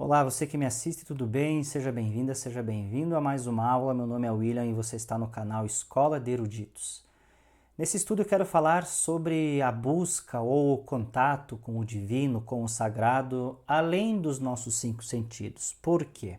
Olá, você que me assiste, tudo bem? Seja bem-vinda, seja bem-vindo a mais uma aula. Meu nome é William e você está no canal Escola de Eruditos. Nesse estudo eu quero falar sobre a busca ou o contato com o divino, com o sagrado, além dos nossos cinco sentidos. Por quê?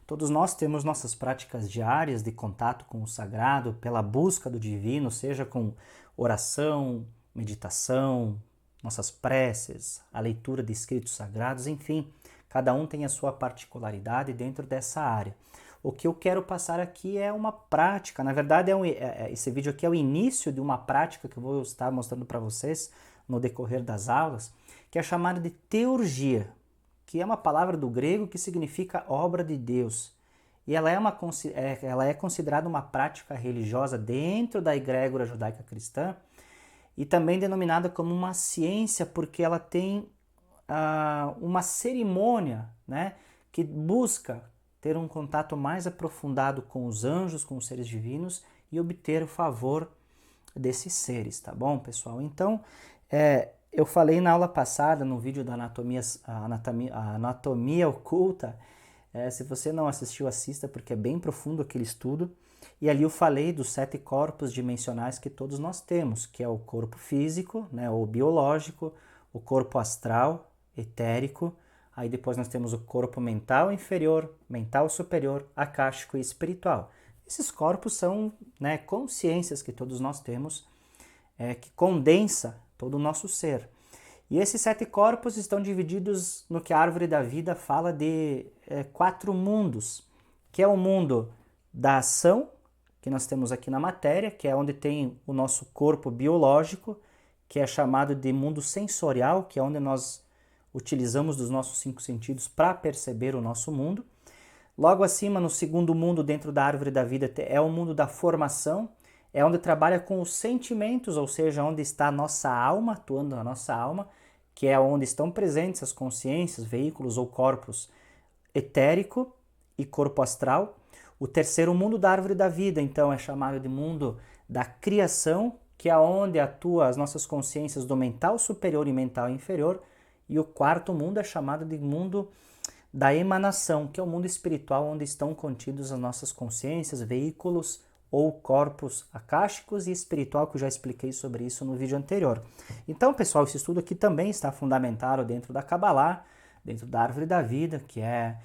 Todos nós temos nossas práticas diárias de contato com o sagrado, pela busca do divino, seja com oração, meditação, nossas preces, a leitura de escritos sagrados, enfim, cada um tem a sua particularidade dentro dessa área. O que eu quero passar aqui é uma prática, na verdade esse vídeo aqui é o início de uma prática que eu vou estar mostrando para vocês no decorrer das aulas, que é chamada de teurgia, que é uma palavra do grego que significa obra de Deus. E ela é considerada uma prática religiosa dentro da egrégora judaica cristã e também denominada como uma ciência porque ela tem uma cerimônia, né, que busca ter um contato mais aprofundado com os anjos, com os seres divinos e obter o favor desses seres, tá bom, pessoal? Então, eu falei na aula passada, no vídeo da anatomia oculta, se você não assistiu, assista, porque é bem profundo aquele estudo. E ali eu falei dos 7 corpos dimensionais que todos nós temos, que é o corpo físico, né, ou biológico, o corpo astral, etérico, aí depois nós temos o corpo mental inferior, mental superior, acástico e espiritual. Esses corpos são, né, consciências que todos nós temos, que condensa todo o nosso ser. E esses 7 corpos estão divididos no que a árvore da vida fala de 4 mundos, que é o mundo da ação, que nós temos aqui na matéria, que é onde tem o nosso corpo biológico, que é chamado de mundo sensorial, que é onde nós utilizamos dos nossos 5 sentidos para perceber o nosso mundo. Logo acima, no segundo mundo, dentro da árvore da vida, é o mundo da formação, é onde trabalha com os sentimentos, ou seja, onde está a nossa alma, atuando na nossa alma, que é onde estão presentes as consciências, veículos ou corpos etérico e corpo astral. O terceiro mundo da árvore da vida, então, é chamado de mundo da criação, que é onde atuam as nossas consciências do mental superior e mental inferior. E o quarto mundo é chamado de mundo da emanação, que é o mundo espiritual, onde estão contidos as nossas consciências, veículos ou corpos acásticos e espiritual, que eu já expliquei sobre isso no vídeo anterior. Então, pessoal, esse estudo aqui também está fundamentado dentro da Kabbalah, dentro da árvore da vida, que é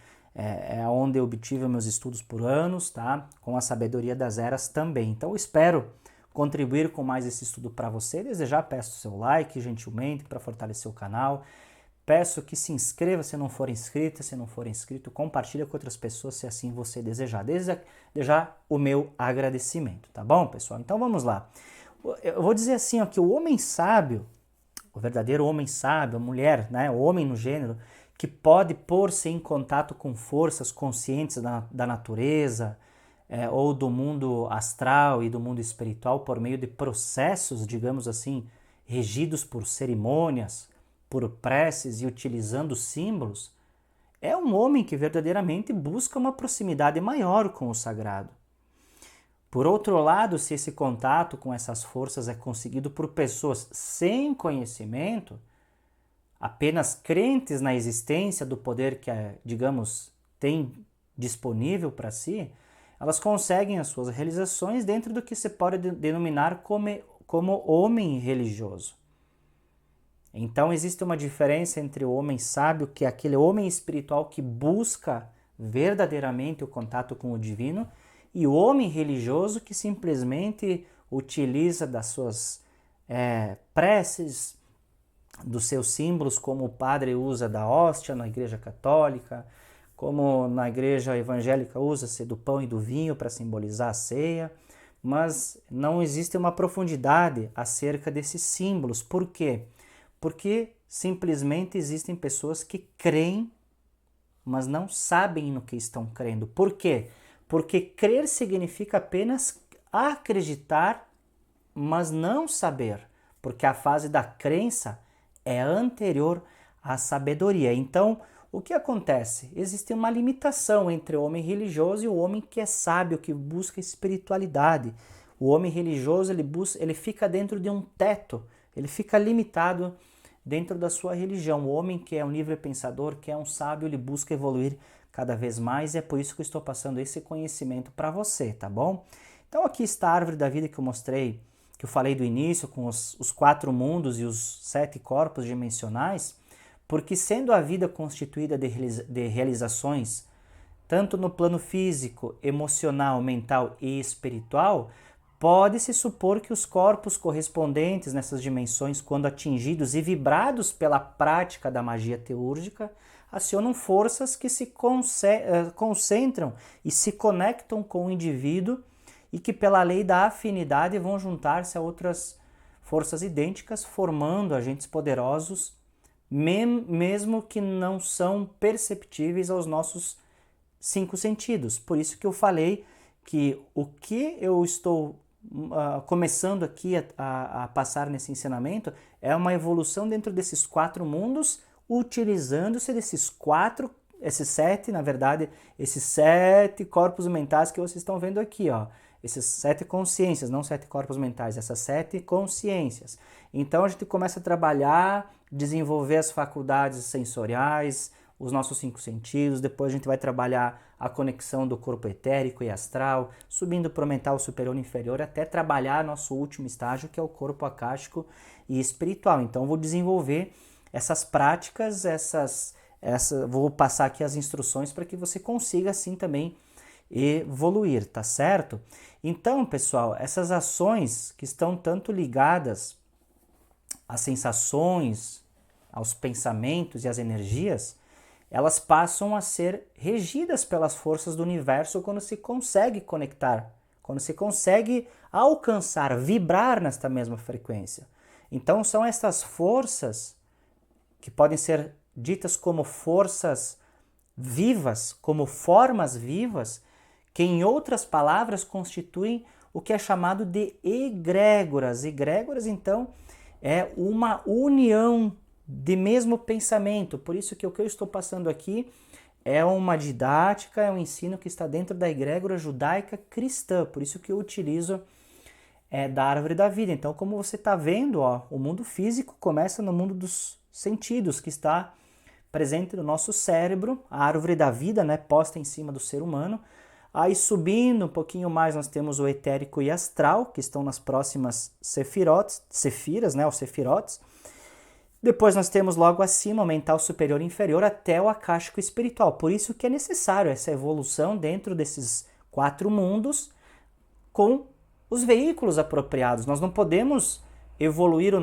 onde eu obtive meus estudos por anos, tá? Com a sabedoria das eras também. Então, eu espero contribuir com mais esse estudo para você. Desde já peço o seu like, gentilmente, para fortalecer o canal. Peço que se inscreva se não for inscrita, se não for inscrito, compartilha com outras pessoas se assim você desejar. Desde já o meu agradecimento, tá bom, pessoal? Então vamos lá. Eu vou dizer assim, ó, que o homem sábio, o verdadeiro homem sábio, a mulher, né, o homem no gênero, que pode pôr-se em contato com forças conscientes da natureza, ou do mundo astral e do mundo espiritual por meio de processos, digamos assim, regidos por cerimônias, por preces e utilizando símbolos, é um homem que verdadeiramente busca uma proximidade maior com o sagrado. Por outro lado, se esse contato com essas forças é conseguido por pessoas sem conhecimento, apenas crentes na existência do poder que, digamos, tem disponível para si, elas conseguem as suas realizações dentro do que se pode denominar como homem religioso. Então existe uma diferença entre o homem sábio, que é aquele homem espiritual que busca verdadeiramente o contato com o divino, e o homem religioso que simplesmente utiliza das suas preces, dos seus símbolos, como o padre usa da hóstia na igreja católica, como na igreja evangélica usa-se do pão e do vinho para simbolizar a ceia, mas não existe uma profundidade acerca desses símbolos. Por quê? Porque simplesmente existem pessoas que creem, mas não sabem no que estão crendo. Por quê? Porque crer significa apenas acreditar, mas não saber. Porque a fase da crença é anterior à sabedoria. Então, o que acontece? Existe uma limitação entre o homem religioso e o homem que é sábio, que busca espiritualidade. O homem religioso ele fica dentro de um teto, ele fica limitado dentro da sua religião. O homem que é um livre pensador, que é um sábio, ele busca evoluir cada vez mais, e é por isso que eu estou passando esse conhecimento para você, tá bom? Então aqui está a árvore da vida que eu mostrei, que eu falei do início, com os 4 mundos e os 7 corpos dimensionais, porque sendo a vida constituída de realizações, tanto no plano físico, emocional, mental e espiritual, pode-se supor que os corpos correspondentes nessas dimensões, quando atingidos e vibrados pela prática da magia teúrgica, acionam forças que se concentram e se conectam com o indivíduo e que, pela lei da afinidade, vão juntar-se a outras forças idênticas, formando agentes poderosos, mesmo que não são perceptíveis aos nossos 5 sentidos. Por isso que eu falei que o que eu estou começando aqui a passar nesse ensinamento é uma evolução dentro desses 4 mundos, utilizando-se esses 7, na verdade, esses 7 corpos mentais que vocês estão vendo aqui, ó. Esses 7 consciências, não 7 corpos mentais, essas 7 consciências. Então a gente começa a trabalhar, desenvolver as faculdades sensoriais, os nossos 5 sentidos, depois a gente vai trabalhar a conexão do corpo etérico e astral, subindo para o mental superior e inferior, até trabalhar nosso último estágio, que é o corpo acástico e espiritual. Então vou desenvolver essas práticas, vou passar aqui as instruções para que você consiga assim também evoluir, tá certo? Então, pessoal, essas ações que estão tanto ligadas às sensações, aos pensamentos e às energias, elas passam a ser regidas pelas forças do universo quando se consegue conectar, quando se consegue alcançar, vibrar nesta mesma frequência. Então são essas forças que podem ser ditas como forças vivas, como formas vivas, que em outras palavras constituem o que é chamado de egrégoras. Egrégoras, então, é uma união de mesmo pensamento. Por isso que o que eu estou passando aqui é uma didática, é um ensino que está dentro da egrégora judaica cristã. Por isso que eu utilizo da árvore da vida. Então, como você está vendo, ó, o mundo físico começa no mundo dos sentidos, que está presente no nosso cérebro, a árvore da vida, né, posta em cima do ser humano. Aí subindo um pouquinho mais nós temos o etérico e astral, que estão nas próximas sefiras, né, os sefirotes. Depois nós temos logo acima o mental superior e inferior até o acástico espiritual. Por isso que é necessário essa evolução dentro desses 4 mundos com os veículos apropriados. Nós não podemos evoluir a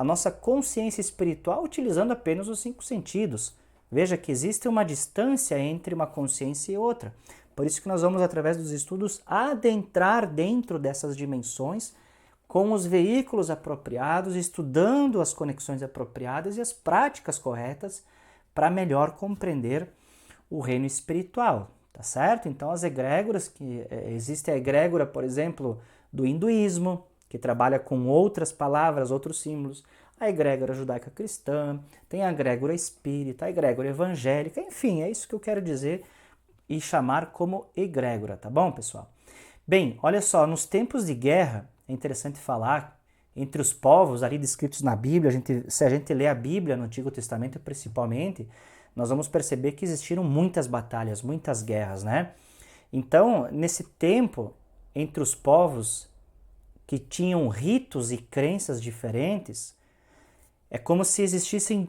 nossa consciência espiritual utilizando apenas os 5 sentidos. Veja que existe uma distância entre uma consciência e outra. Por isso que nós vamos, através dos estudos, adentrar dentro dessas dimensões com os veículos apropriados, estudando as conexões apropriadas e as práticas corretas para melhor compreender o reino espiritual, tá certo? Então as egrégoras, que existe a egrégora, por exemplo, do hinduísmo, que trabalha com outras palavras, outros símbolos, a egrégora judaica cristã, tem a egrégora espírita, a egrégora evangélica, enfim, é isso que eu quero dizer e chamar como egrégora, tá bom, pessoal? Bem, olha só, nos tempos de guerra, é interessante falar, entre os povos ali descritos na Bíblia, se a gente lê a Bíblia no Antigo Testamento principalmente, nós vamos perceber que existiram muitas batalhas, muitas guerras, né? Então, nesse tempo, entre os povos que tinham ritos e crenças diferentes, é como se existissem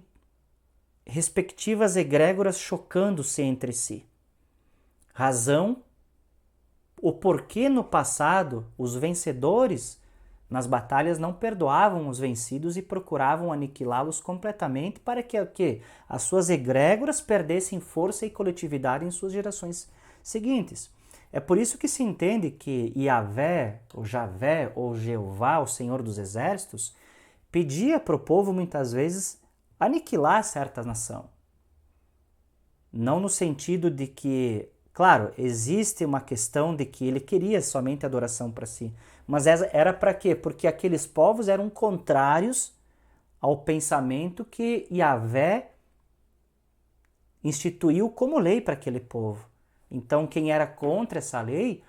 respectivas egrégoras chocando-se entre si. Razão, o porquê no passado os vencedores nas batalhas não perdoavam os vencidos e procuravam aniquilá-los completamente para que as suas egrégoras perdessem força e coletividade em suas gerações seguintes. É por isso que se entende que Yahvé, ou Javé, ou Jeová, o Senhor dos Exércitos, pedia para o povo muitas vezes aniquilar certa nação. Não no sentido de que, claro, existe uma questão de que ele queria somente adoração para si, mas era para quê? Porque aqueles povos eram contrários ao pensamento que Yahvé instituiu como lei para aquele povo. Então, quem era contra essa lei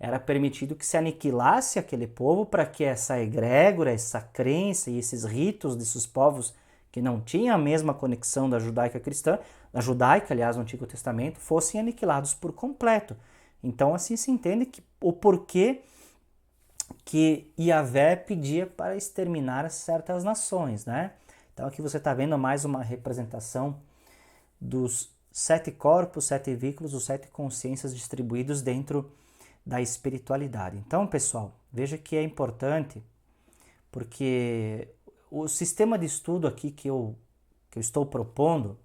era permitido que se aniquilasse aquele povo para que essa egrégora, essa crença e esses ritos desses povos que não tinham a mesma conexão da judaica cristã, da judaica, aliás, no Antigo Testamento, fossem aniquilados por completo. Então, assim se entende que o porquê que Yahvé pedia para exterminar certas nações, né? Então, aqui você está vendo mais uma representação dos 7 corpos, 7 vínculos, os 7 consciências distribuídos dentro da espiritualidade. Então, pessoal, veja que é importante, porque o sistema de estudo aqui que eu estou propondo,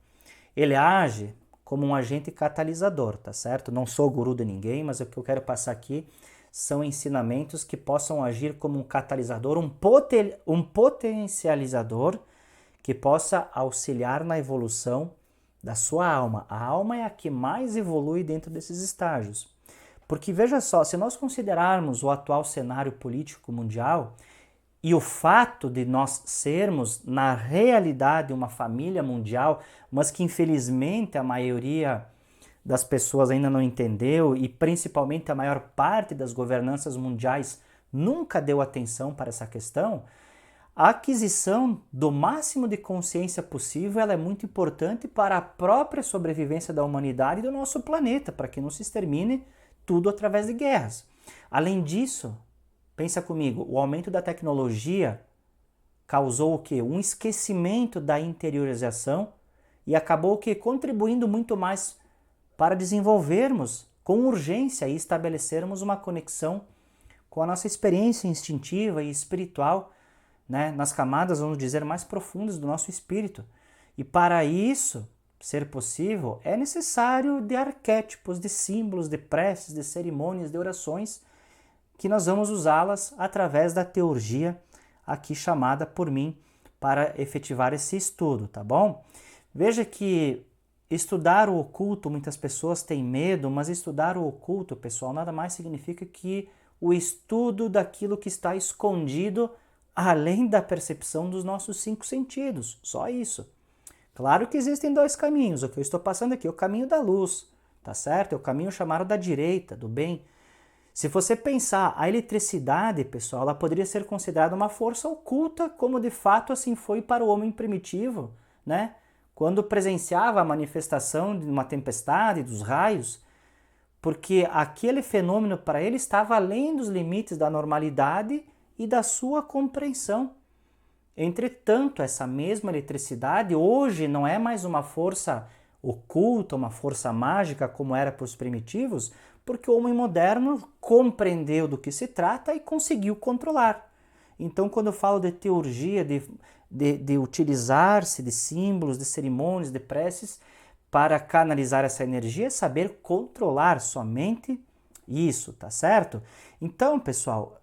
ele age como um agente catalisador, tá certo? Não sou guru de ninguém, mas o que eu quero passar aqui são ensinamentos que possam agir como um catalisador, um potencializador que possa auxiliar na evolução da sua alma. A alma é a que mais evolui dentro desses estágios. Porque veja só, se nós considerarmos o atual cenário político mundial e o fato de nós sermos, na realidade, uma família mundial, mas que infelizmente a maioria das pessoas ainda não entendeu e principalmente a maior parte das governanças mundiais nunca deu atenção para essa questão, a aquisição do máximo de consciência possível ela é muito importante para a própria sobrevivência da humanidade e do nosso planeta, para que não se extermine tudo através de guerras. Além disso, pensa comigo, o aumento da tecnologia causou o quê? Um esquecimento da interiorização e acabou o quê? Contribuindo muito mais para desenvolvermos com urgência e estabelecermos uma conexão com a nossa experiência instintiva e espiritual, né? Nas camadas, vamos dizer, mais profundas do nosso espírito. E para isso ser possível, é necessário de arquétipos, de símbolos, de preces, de cerimônias, de orações, que nós vamos usá-las através da teurgia aqui chamada por mim para efetivar esse estudo, tá bom? Veja que estudar o oculto, muitas pessoas têm medo, mas estudar o oculto, pessoal, nada mais significa que o estudo daquilo que está escondido além da percepção dos nossos 5 sentidos, só isso. Claro que existem 2 caminhos, o que eu estou passando aqui é o caminho da luz, tá certo? É o caminho chamado da direita, do bem. Se você pensar, a eletricidade, pessoal, ela poderia ser considerada uma força oculta, como de fato assim foi para o homem primitivo, né? Quando presenciava a manifestação de uma tempestade, dos raios, porque aquele fenômeno para ele estava além dos limites da normalidade e da sua compreensão. Entretanto, essa mesma eletricidade hoje não é mais uma força oculta, uma força mágica como era para os primitivos, porque o homem moderno compreendeu do que se trata e conseguiu controlar. Então, quando eu falo de teurgia, de utilizar-se de símbolos, de cerimônias, de preces, para canalizar essa energia, é saber controlar somente isso, tá certo? Então, pessoal,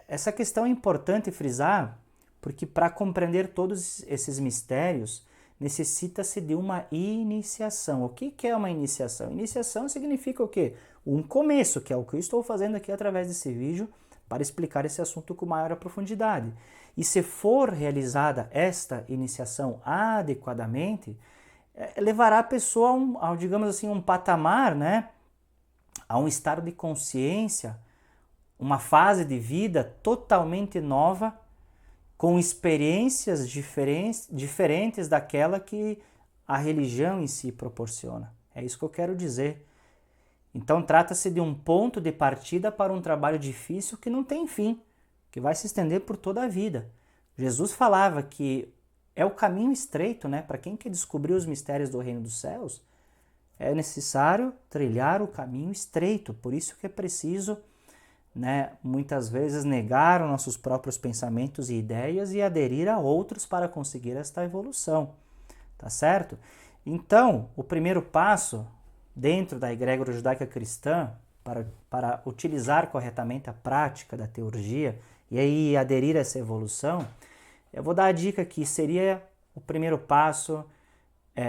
essa questão é importante frisar, porque para compreender todos esses mistérios, necessita-se de uma iniciação. O que é uma iniciação? Iniciação significa o quê? Um começo, que é o que eu estou fazendo aqui através desse vídeo, para explicar esse assunto com maior profundidade. E se for realizada esta iniciação adequadamente, levará a pessoa a digamos assim, um patamar, né? A um estado de consciência, uma fase de vida totalmente nova, com experiências diferentes daquela que a religião em si proporciona. É isso que eu quero dizer. Então trata-se de um ponto de partida para um trabalho difícil que não tem fim, que vai se estender por toda a vida. Jesus falava que é o caminho estreito, né? Para quem quer descobrir os mistérios do reino dos céus, é necessário trilhar o caminho estreito. Por isso que é preciso, né, muitas vezes negar os nossos próprios pensamentos e ideias e aderir a outros para conseguir esta evolução, tá certo? Então, o primeiro passo dentro da egrégora judaica cristã para utilizar corretamente a prática da teurgia e aí aderir a essa evolução, eu vou dar a dica que seria o primeiro passo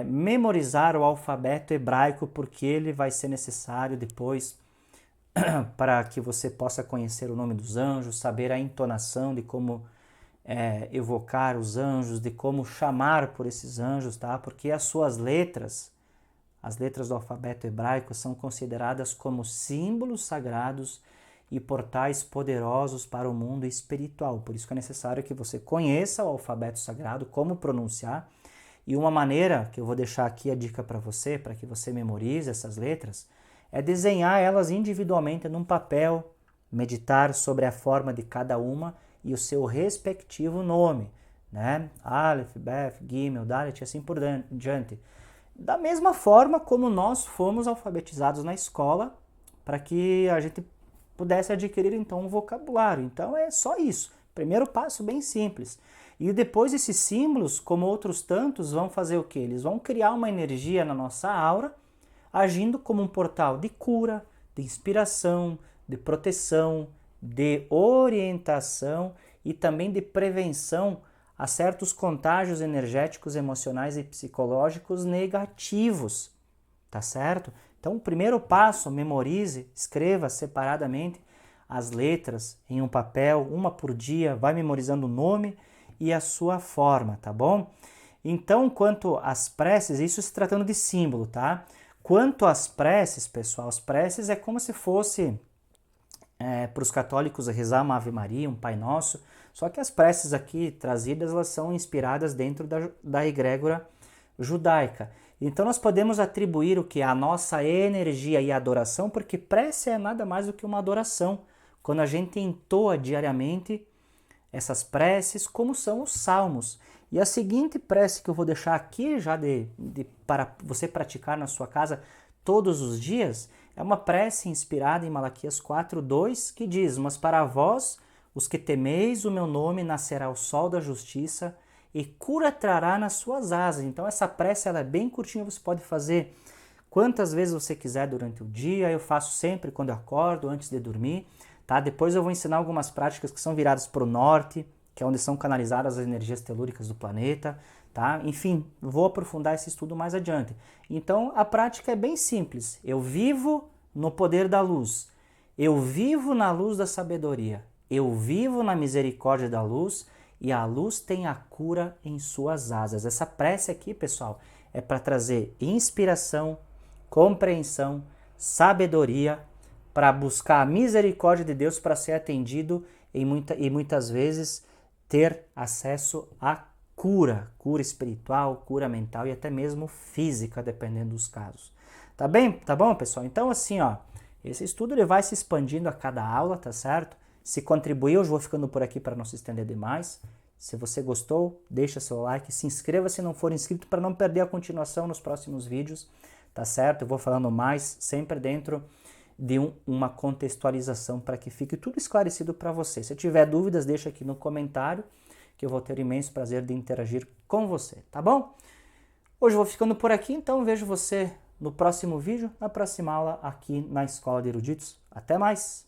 memorizar o alfabeto hebraico, porque ele vai ser necessário depois para que você possa conhecer o nome dos anjos, saber a entonação de como evocar os anjos, de como chamar por esses anjos, tá? Porque as suas letras, as letras do alfabeto hebraico, são consideradas como símbolos sagrados e portais poderosos para o mundo espiritual. Por isso que é necessário que você conheça o alfabeto sagrado, como pronunciar. E uma maneira, que eu vou deixar aqui a dica para que você memorize essas letras, é desenhar elas individualmente num papel, meditar sobre a forma de cada uma e o seu respectivo nome, né? Aleph, Beth, Gimel, Dalet e assim por diante. Da mesma forma como nós fomos alfabetizados na escola, para que a gente pudesse adquirir então um vocabulário. Então é só isso. Primeiro passo bem simples. E depois esses símbolos, como outros tantos, vão fazer o quê? Eles vão criar uma energia na nossa aura, agindo como um portal de cura, de inspiração, de proteção, de orientação e também de prevenção a certos contágios energéticos, emocionais e psicológicos negativos, tá certo? Então, o primeiro passo, memorize, escreva separadamente as letras em um papel, uma por dia, vai memorizando o nome e a sua forma, tá bom? Então, quanto às preces, isso se tratando de símbolo, tá? Quanto às preces, pessoal, as preces é como se fosse para os católicos rezar uma Ave Maria, um Pai Nosso, só que as preces aqui trazidas, elas são inspiradas dentro da egrégora judaica. Então nós podemos atribuir o que? A nossa energia e adoração, porque prece é nada mais do que uma adoração. Quando a gente entoa diariamente essas preces, como são os salmos. E a seguinte prece que eu vou deixar aqui já para você praticar na sua casa todos os dias, é uma prece inspirada em Malaquias 4:2, que diz: "Mas para vós, os que temeis o meu nome, nascerá o sol da justiça e cura trará nas suas asas." Então essa prece ela é bem curtinha, você pode fazer quantas vezes você quiser durante o dia. Eu faço sempre quando eu acordo, antes de dormir, tá? Depois eu vou ensinar algumas práticas que são viradas para o norte, que é onde são canalizadas as energias telúricas do planeta, tá? Enfim, vou aprofundar esse estudo mais adiante. Então, a prática é bem simples. Eu vivo no poder da luz. Eu vivo na luz da sabedoria. Eu vivo na misericórdia da luz e a luz tem a cura em suas asas. Essa prece aqui, pessoal, é para trazer inspiração, compreensão, sabedoria, para buscar a misericórdia de Deus para ser atendido e muitas vezes ter acesso à cura espiritual, cura mental e até mesmo física, dependendo dos casos. Tá bem? Tá bom, pessoal? Então, assim, ó, esse estudo ele vai se expandindo a cada aula, tá certo? Se contribuiu, eu vou ficando por aqui para não se estender demais. Se você gostou, deixa seu like, se inscreva se não for inscrito para não perder a continuação nos próximos vídeos, tá certo? Eu vou falando mais, sempre dentro de uma contextualização para que fique tudo esclarecido para você. Se tiver dúvidas, deixa aqui no comentário, que eu vou ter imenso prazer de interagir com você, tá bom? Hoje eu vou ficando por aqui, então vejo você no próximo vídeo, na próxima aula aqui na Escola de Eruditos. Até mais!